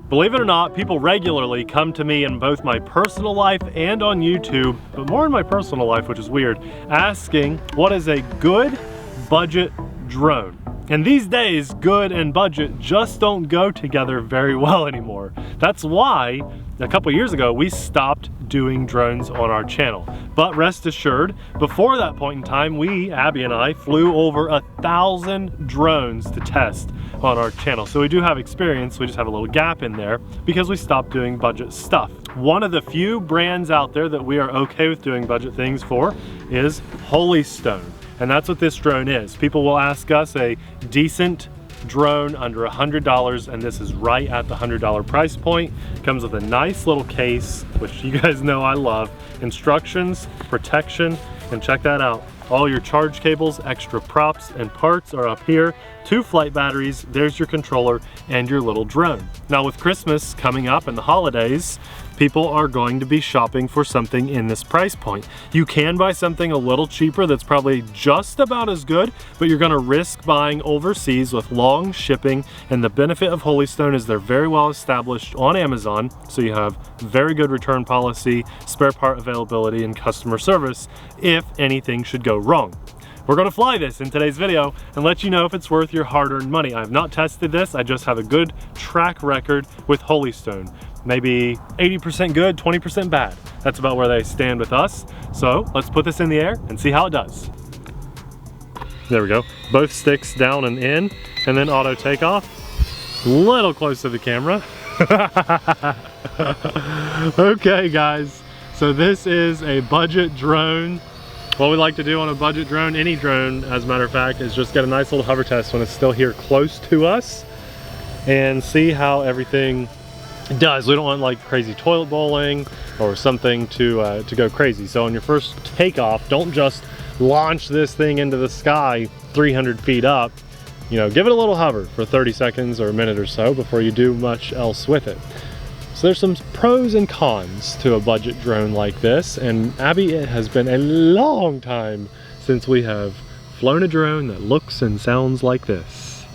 Believe it or not, people regularly come to me in both my personal life and on YouTube, but more in my personal life, which is weird, asking what is a good budget drone. And these days, good and budget just don't go together very well anymore. That's why a couple years ago, we stopped doing drones on our channel. But rest assured, before that point in time, Abby and I, flew over 1,000 drones to test on our channel. So we do have experience, we just have a little gap in there because we stopped doing budget stuff. One of the few brands out there that we are okay with doing budget things for is Holy Stone. And that's what this drone is. People will ask us a decent drone under $100, and this is right at the $100 price point. Comes with a nice little case, which you guys know I love. Instructions, protection, and check that out. All your charge cables, extra props and parts are up here. 2 flight batteries, there's your controller and your little drone. Now with Christmas coming up and the holidays, people are going to be shopping for something in this price point. You can buy something a little cheaper that's probably just about as good, but you're gonna risk buying overseas with long shipping, and the benefit of Holy Stone is they're very well established on Amazon, so you have very good return policy, spare part availability, and customer service if anything should go wrong. We're gonna fly this in today's video and let you know if it's worth your hard-earned money. I have not tested this, I just have a good track record with Holy Stone. Maybe 80% good, 20% bad. That's about where they stand with us. So let's put this in the air and see how it does. There we go. Both sticks down and in, and then auto takeoff. Little close to the camera. Okay guys, so this is a budget drone. What we like to do on a budget drone, any drone as a matter of fact, is just get a nice little hover test when it's still here close to us and see how everything does. We don't want like crazy toilet bowling or something to go crazy. So on your first takeoff, don't just launch this thing into the sky 300 feet up. You know, give it a little hover for 30 seconds or a minute or so before you do much else with it. So there's some pros and cons to a budget drone like this, and Abby, it has been a long time since we have flown a drone that looks and sounds like this.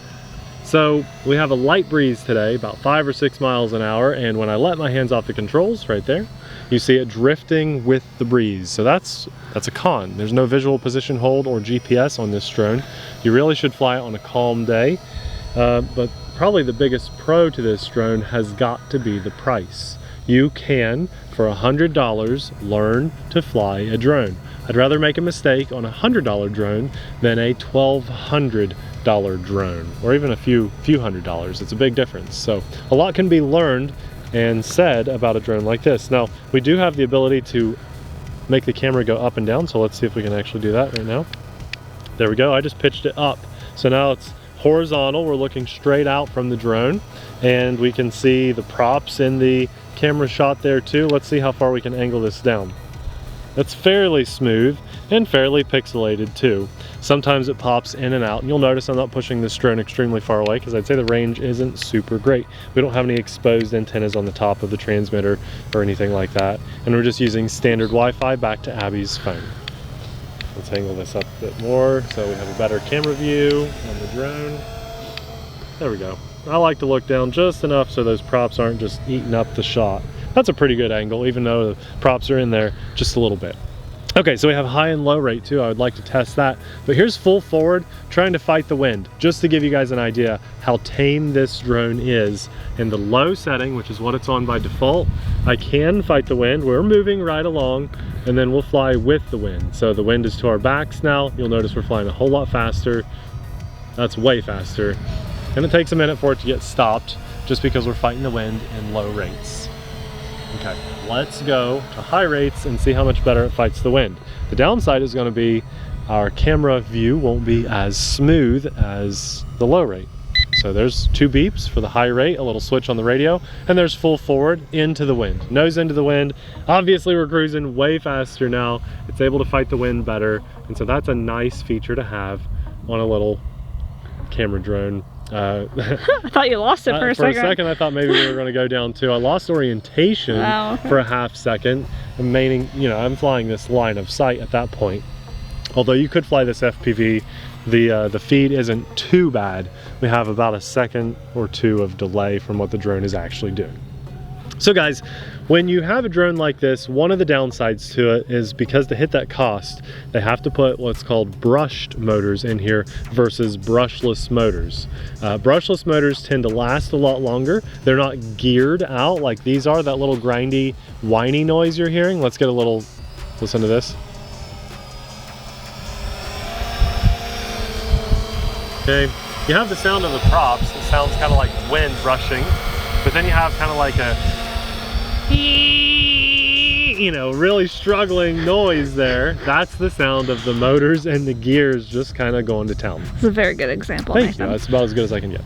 So we have a light breeze today, about 5 or 6 miles an hour, and when I let my hands off the controls right there, you see it drifting with the breeze. So that's a con. There's no visual position hold or GPS on this drone. You really should fly it on a calm day, but probably the biggest pro to this drone has got to be the price. You can, for $100, learn to fly a drone. I'd rather make a mistake on a $100 drone than a $1,200 drone, or even a few $100s. It's a big difference. So a lot can be learned and said about a drone like this. Now, we do have the ability to make the camera go up and down, so let's see if we can actually do that right now. There we go, I just pitched it up. So now it's horizontal, we're looking straight out from the drone, and we can see the props in the camera shot there too. Let's see how far we can angle this down. It's fairly smooth and fairly pixelated too. Sometimes it pops in and out, and you'll notice I'm not pushing this drone extremely far away because I'd say the range isn't super great. We don't have any exposed antennas on the top of the transmitter or anything like that, and we're just using standard Wi-Fi back to Abby's phone. Let's angle this up a bit more so we have a better camera view on the drone. There we go. I like to look down just enough so those props aren't just eating up the shot. That's a pretty good angle, even though the props are in there just a little bit. Okay, so we have high and low rate too. I would like to test that. But here's full forward, trying to fight the wind, just to give you guys an idea how tame this drone is. In the low setting, which is what it's on by default, I can fight the wind. We're moving right along, and then we'll fly with the wind. So the wind is to our backs now. You'll notice we're flying a whole lot faster. That's way faster. And it takes a minute for it to get stopped, just because we're fighting the wind in low rates. Okay, let's go to high rates and see how much better it fights the wind. The downside is going to be our camera view won't be as smooth as the low rate. So there's 2 beeps for the high rate, a little switch on the radio, and there's full forward into the wind, nose into the wind. Obviously we're cruising way faster now. It's able to fight the wind better, and so that's a nice feature to have on a little camera drone. I thought you lost it for a second. For a second I thought maybe we were going to go down too. I lost orientation for a half second, meaning, you know, I'm flying this line of sight at that point. Although you could fly this FPV the feed isn't too bad. We have about a second or two of delay from what the drone is actually doing. So guys, when you have a drone like this, one of the downsides to it is because to hit that cost, they have to put what's called brushed motors in here versus brushless motors. Brushless motors tend to last a lot longer. They're not geared out like these are, that little grindy, whiny noise you're hearing. Let's get a little, listen to this. Okay, you have the sound of the props. It sounds kind of like wind rushing, but then you have kind of like a, you know, really struggling noise there. That's the sound of the motors and the gears just kind of going to town. It's a very good example. Thank you. That's about as good as I can get.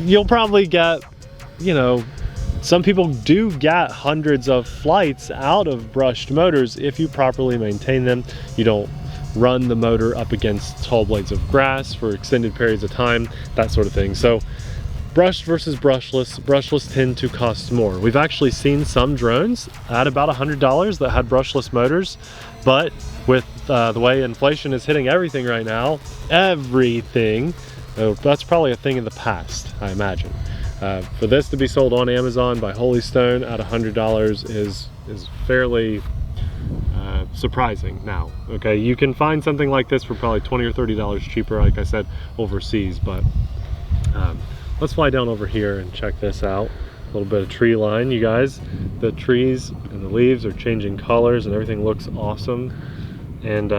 You'll probably get, you know, some people do get hundreds of flights out of brushed motors if you properly maintain them. You don't run the motor up against tall blades of grass for extended periods of time, that sort of thing. So brushed versus brushless, brushless tend to cost more. We've actually seen some drones at about $100 that had brushless motors, but with the way inflation is hitting everything right now, everything, that's probably a thing in the past, I imagine. For this to be sold on Amazon by Holy Stone at $100 is fairly surprising now. Okay, you can find something like this for probably $20 or $30 cheaper, like I said, overseas, but let's fly down over here and check this out. A little bit of tree line, you guys. The trees and the leaves are changing colors and everything looks awesome. And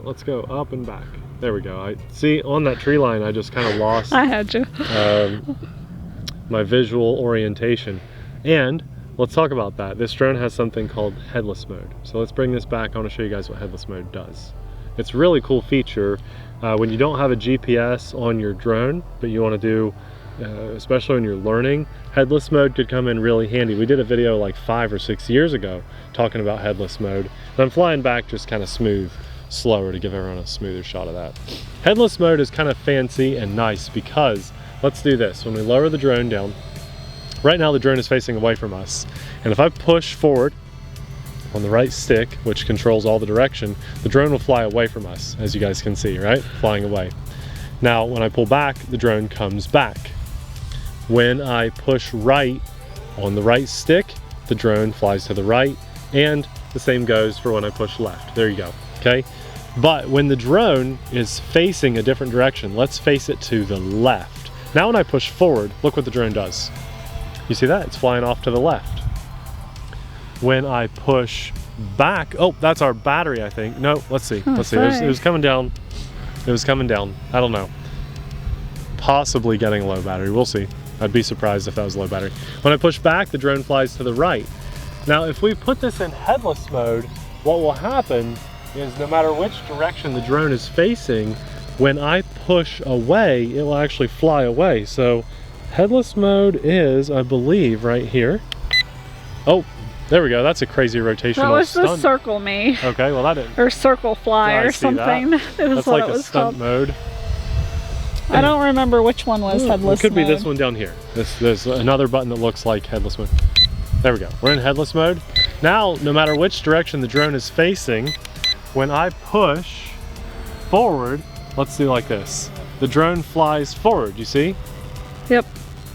let's go up and back. There we go. I see on that tree line I just kind of lost I had you. my visual orientation. And let's talk about that. This drone has something called headless mode. So let's bring this back. I want to show you guys what headless mode does. It's a really cool feature when you don't have a GPS on your drone, but you want to do, especially when you're learning, headless mode could come in really handy. We did a video like 5 or 6 years ago talking about headless mode. And I'm flying back just kind of smooth, slower to give everyone a smoother shot of that. Headless mode is kind of fancy and nice because, let's do this. When we lower the drone down, right now the drone is facing away from us. And if I push forward on the right stick, which controls all the direction, the drone will fly away from us, as you guys can see, right? Flying away. Now, when I pull back, the drone comes back. When I push right on the right stick, the drone flies to the right, and the same goes for when I push left. There you go, okay? But when the drone is facing a different direction, let's face it to the left. Now when I push forward, look what the drone does. You see that? It's flying off to the left. When I push back, oh, that's our battery, I think. No, let's see. Oh, let's see. It was coming down. It was coming down. I don't know. Possibly getting a low battery. We'll see. I'd be surprised if that was a low battery. When I push back, the drone flies to the right. Now, if we put this in headless mode, what will happen is no matter which direction the drone is facing, when I push away, it will actually fly away. So headless mode is, I believe, right here. Oh, there we go. That's a crazy rotational That was stunt. the circle me. Okay, well that didn't. Or circle fly Yeah, I or see something. that. It was That's what like it a was stunt called. mode. I don't remember which one was headless It could be mode. this one down here. There's another button that looks like headless mode. There we go. We're in headless mode. Now, no matter which direction the drone is facing, when I push forward, let's do like this. The drone flies forward, you see? Yep.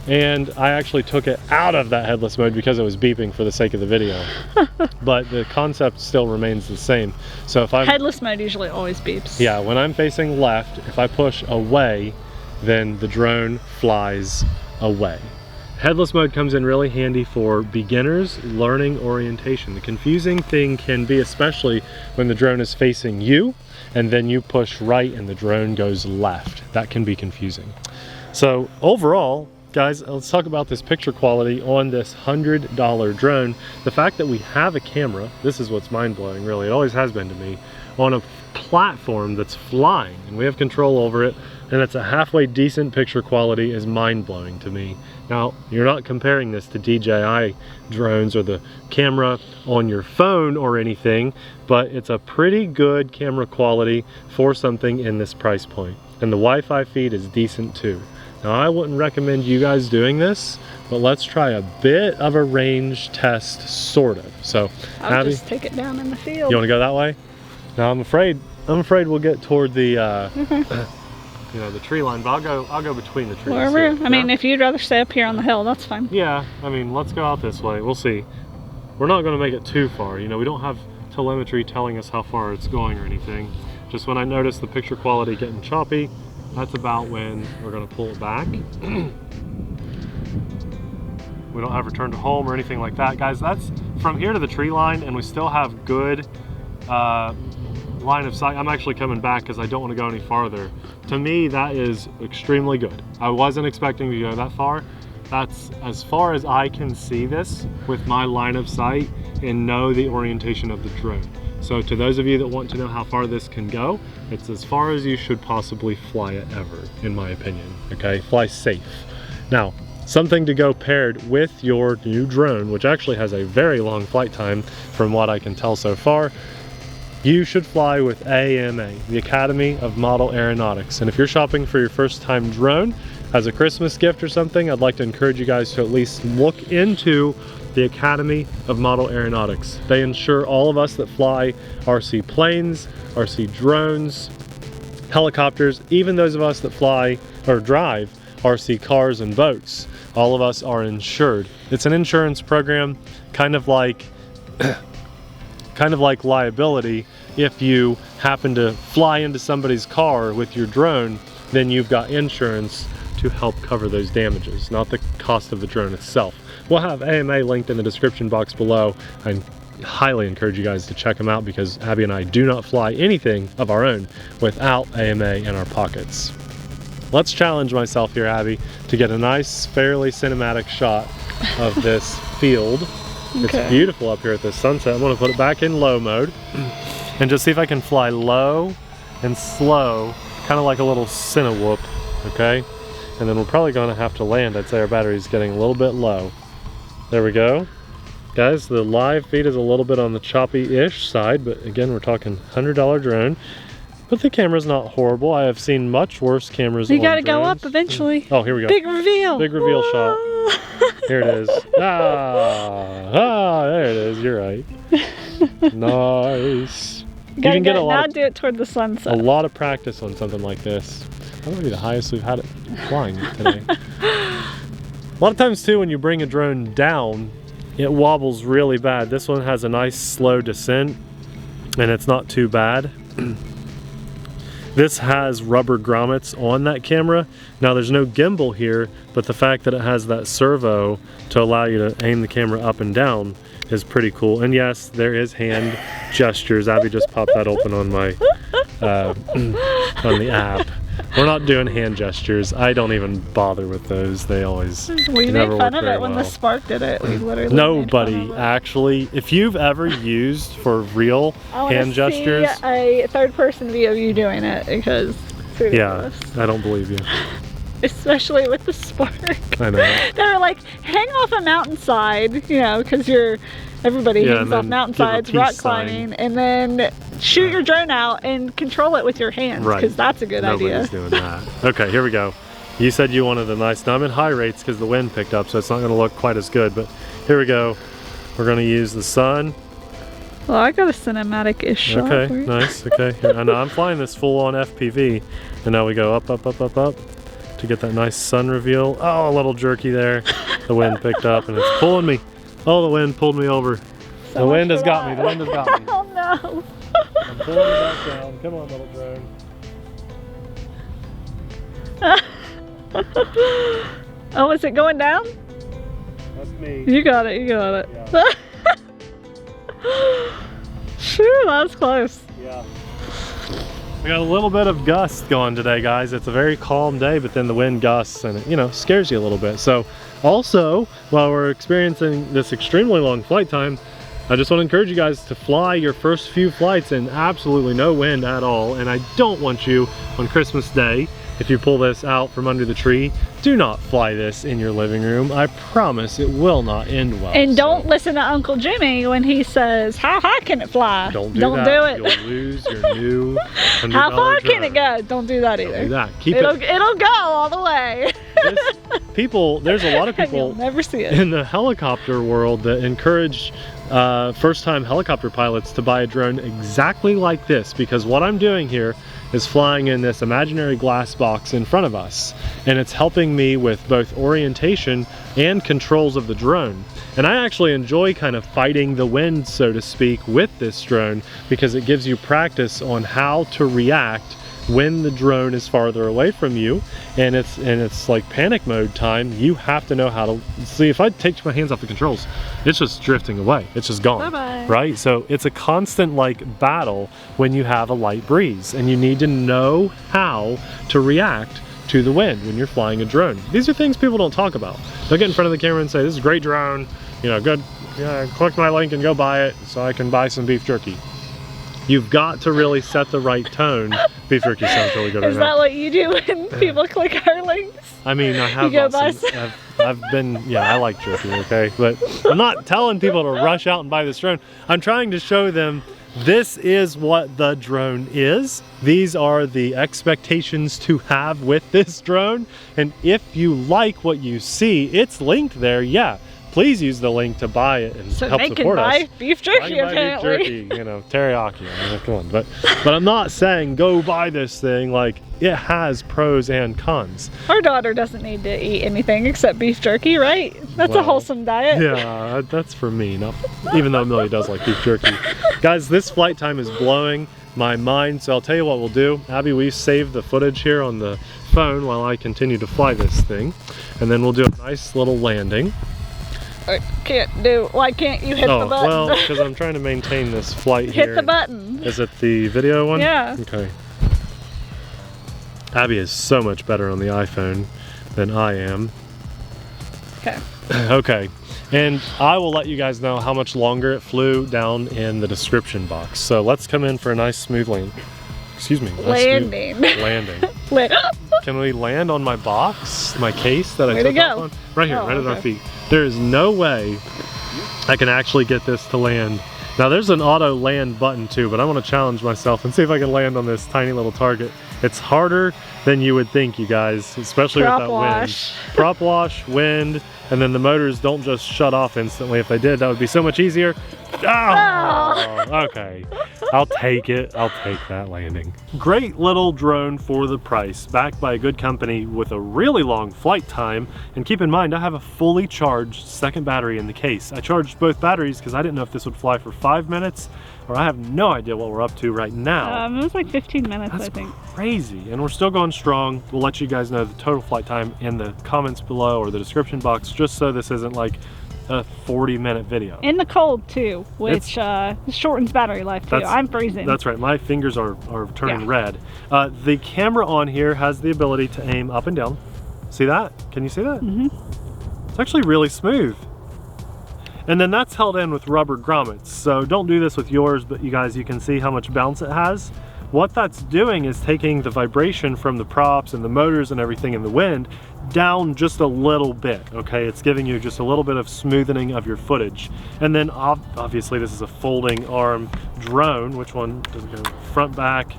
And I actually took it out of that headless mode because it was beeping for the sake of the video. But the concept still remains the same. So if I'm... Headless mode usually always beeps. Yeah, when I'm facing left, if I push away, then the drone flies away. Headless mode comes in really handy for beginners learning orientation. The confusing thing can be, especially when the drone is facing you and then you push right and the drone goes left. That can be confusing. So overall, guys, let's talk about this picture quality on this $100 drone. The fact that we have a camera, this is what's mind-blowing, really. It always has been to me, on a platform that's flying and we have control over it, and it's a halfway decent picture quality is mind-blowing to me. Now, you're not comparing this to DJI drones or the camera on your phone or anything, but it's a pretty good camera quality for something in this price point. And the Wi-Fi feed is decent too. Now I wouldn't recommend you guys doing this, but let's try a bit of a range test, sort of. So I'll Abby, just take it down in the field. you want to go that way? Now I'm afraid we'll get toward the you know, the tree line, but I'll go between the trees. Wherever. Here. I mean, if you'd rather stay up here on the hill, that's fine. Yeah, I mean, let's go out this way. We'll see. We're not going to make it too far. You know, we don't have telemetry telling us how far it's going or anything. Just when I notice the picture quality getting choppy, that's about when we're going to pull it back. We don't have return to home or anything like that. Guys, that's from here to the tree line, and we still have good line of sight. I'm actually coming back because I don't want to go any farther. To me, that is extremely good. I wasn't expecting to go that far. That's as far as I can see this with my line of sight and know the orientation of the drone. So to those of you that want to know how far this can go, it's as far as you should possibly fly it ever, in my opinion, okay? Fly safe. Now, something to go paired with your new drone, which actually has a very long flight time from what I can tell so far. You should fly with AMA, the Academy of Model Aeronautics. And if you're shopping for your first time drone as a Christmas gift or something, I'd like to encourage you guys to at least look into the Academy of Model Aeronautics. They ensure all of us that fly RC planes, RC drones, helicopters, even those of us that fly or drive RC cars and boats, all of us are insured. It's an insurance program, kind of like liability. If you happen to fly into somebody's car with your drone, then you've got insurance to help cover those damages, not the cost of the drone itself. We'll have AMA linked in the description box below. I highly encourage you guys to check them out because Abby and I do not fly anything of our own without AMA in our pockets. Let's challenge myself here, Abby, to get a nice, fairly cinematic shot of this field. Okay. It's beautiful up here at this sunset. I'm gonna put it back in low mode and just see if I can fly low and slow, kind of like a little Cinewhoop, okay? And then we're probably gonna have to land. I'd say our battery's getting a little bit low. There we go. Guys, the live feed is a little bit on the choppy-ish side, but again, we're talking $100 drone. But the camera's not horrible. I have seen much worse cameras. You gotta go up eventually. Oh, here we go. Big reveal. Big reveal shot. Here it is. There it is. You're right. Nice. You can get a lot. Now do it toward the sunset. A lot of practice on something like this. That might be the highest we've had it flying today. A lot of times too, when you bring a drone down, it wobbles really bad. This one has a nice slow descent, and it's not too bad. This has rubber grommets on that camera. Now there's no gimbal here, but the fact that it has that servo to allow you to aim the camera up and down is pretty cool. And yes, there is hand gestures. Abby just popped that open on my on the app. We're not doing hand gestures. I don't even bother with those. They always we never made fun work of very it when well. the Spark did it. We literally Nobody actually. If you've ever used for real hand gestures, see a third-person view of you doing it because it's ridiculous. Yeah, I don't believe you. Especially with the Spark. I know. They were like, hang off a mountainside, you know, because everybody hangs off mountainsides, rock climbing, and then shoot your drone out and control it with your hands, because that's a good idea. Nobody's doing that. Okay, here we go. You said you wanted a nice, now I'm in high rates because the wind picked up, so it's not going to look quite as good, but here we go. We're going to use the sun. Well, I got a cinematic-ish shot. Okay, nice, okay. I know I'm flying this full-on FPV, and now we go up, up, up, up, up to get that nice sun reveal. Oh, a little jerky there. The wind picked up and it's pulling me. Oh, the wind pulled me over. So the wind has got me. The wind has got me. Oh no. I'm pulling it back down. Come on, little drone. Oh, is it going down? That's me. You got it, you got it. Yeah. Phew, that was close. Yeah. We got a little bit of gust going today, guys. It's a very calm day, but then the wind gusts and it, you know, scares you a little bit. So also, while we're experiencing this extremely long flight time, I just want to encourage you guys to fly your first few flights in absolutely no wind at all. And I don't want you on Christmas Day, if you pull this out from under the tree, do not fly this in your living room. I promise it will not end well. And don't listen to Uncle Jimmy when he says, how high can it fly? Don't do it. You'll lose your new $100 How far can drone. it go? Don't do that either. Don't do that. It'll go all the way. there's a lot of people You'll never see it. in the helicopter world that encourage first-time helicopter pilots to buy a drone exactly like this, because what I'm doing here is flying in this imaginary glass box in front of us, and it's helping me with both orientation and controls of the drone. And I actually enjoy kind of fighting the wind, so to speak, with this drone, because it gives you practice on how to react when the drone is farther away from you, and it's like panic mode time. You have to know how to see. If I take my hands off the controls, it's just drifting away, it's just gone. Bye-bye. Right? So it's a constant like battle when you have a light breeze, and you need to know how to react to the wind when you're flying a drone. These are things people don't talk about. They'll get in front of the camera and say, this is a great drone, you know, good, click my link and go buy it so I can buy some beef jerky. You've got to really set the right tone. Beef jerky sounds really good right now. Is that what you do when people click our links? I mean, I have I've been, yeah, I like jerky, okay? But I'm not telling people to rush out and buy this drone. I'm trying to show them this is what the drone is. These are the expectations to have with this drone. And if you like what you see, it's linked there, yeah. Please use the link to buy it and help support us. So they can buy beef jerky, apparently. Beef jerky, you know, teriyaki. I mean, come on, but I'm not saying go buy this thing. Like, it has pros and cons. Our daughter doesn't need to eat anything except beef jerky, right? That's a wholesome diet. Yeah, that's for me. Not, even though Millie does like beef jerky. Guys, this flight time is blowing my mind. So I'll tell you what we'll do. Abby, we save the footage here on the phone while I continue to fly this thing, and then we'll do a nice little landing. I can't do. Why can't you hit the button? Well, because I'm trying to maintain this flight here. Hit the button. Is it the video one? Yeah. Okay. Abby is so much better on the iPhone than I am. Okay. Okay. And I will let you guys know how much longer it flew down in the description box. So let's come in for a nice smooth landing. Excuse me. Landing. Landing. Can we land on my box, my case that I took off on? Right here, right at our feet. There is no way I can actually get this to land. Now there's an auto land button too, but I want to challenge myself and see if I can land on this tiny little target. It's harder than you would think, you guys, especially with that wind. Prop wash, wind, and then the motors don't just shut off instantly. If they did, that would be so much easier. Oh, okay. I'll take it. I'll take that landing. Great little drone for the price, backed by a good company with a really long flight time. And keep in mind, I have a fully charged second battery in the case. I charged both batteries because I didn't know if this would fly for 5 minutes, or I have no idea what we're up to right now. It was like 15 minutes, I think. Crazy. And we're still going strong. We'll let you guys know the total flight time in the comments below or the description box, just so this isn't like a 40-minute video. In the cold too, which shortens battery life too. I'm freezing. That's right. My fingers are turning red. The camera on here has the ability to aim up and down. See that? Can you see that? Mm-hmm. It's actually really smooth. And then that's held in with rubber grommets. So don't do this with yours, but you guys, you can see how much bounce it has. What that's doing is taking the vibration from the props and the motors and everything in the wind down just a little bit, okay? It's giving you just a little bit of smoothing of your footage. And then obviously this is a folding arm drone. Which one does it go front, back,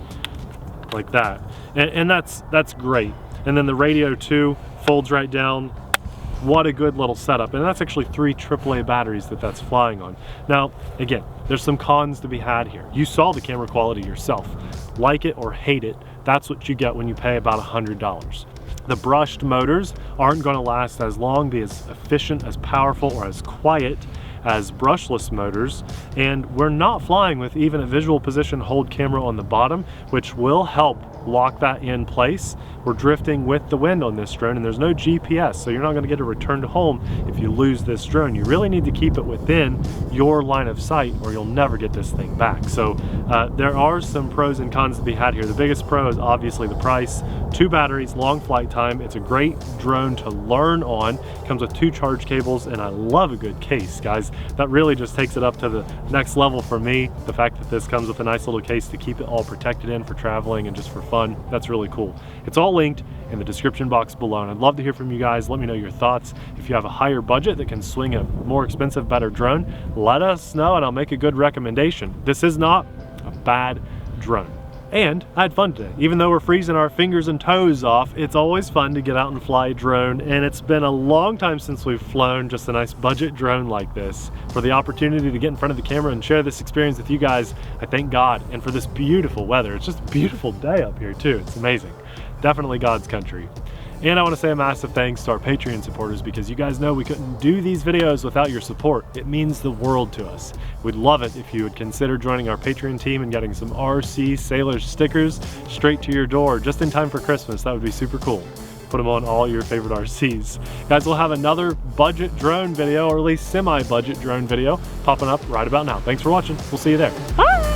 like that? And that's great. And then the radio too folds right down. What a good little setup. And that's actually 3 AAA batteries that's flying on. Now, again, there's some cons to be had here. You saw the camera quality yourself. Like it or hate it, that's what you get when you pay about $100. The brushed motors aren't going to last as long, be as efficient, as powerful, or as quiet as brushless motors, and we're not flying with even a visual position hold camera on the bottom, which will help lock that in place. We're drifting with the wind on this drone, and there's no GPS, so you're not going to get a return to home if you lose this drone. You really need to keep it within your line of sight, or you'll never get this thing back. So there are some pros and cons to be had here. The biggest pro is obviously the price. 2 batteries, long flight time. It's a great drone to learn on. Comes with 2 charge cables, and I love a good case, guys. That really just takes it up to the next level for me. The fact that this comes with a nice little case to keep it all protected in for traveling and just for fun, that's really cool. It's all linked in the description box below, and I'd love to hear from you guys. Let me know your thoughts. If you have a higher budget that can swing a more expensive, better drone, let us know and I'll make a good recommendation. This is not a bad drone. And I had fun today. Even though we're freezing our fingers and toes off, it's always fun to get out and fly a drone, and it's been a long time since we've flown just a nice budget drone like this. For the opportunity to get in front of the camera and share this experience with you guys, I thank God. And for this beautiful weather, it's just a beautiful day up here too. It's amazing. Definitely God's country. And I want to say a massive thanks to our Patreon supporters, because you guys know we couldn't do these videos without your support. It means the world to us. We'd love it if you would consider joining our Patreon team and getting some RC Sailors stickers straight to your door just in time for Christmas. That would be super cool. Put them on all your favorite RCs. Guys, we'll have another budget drone video, or at least semi-budget drone video, popping up right about now. Thanks for watching. We'll see you there. Bye!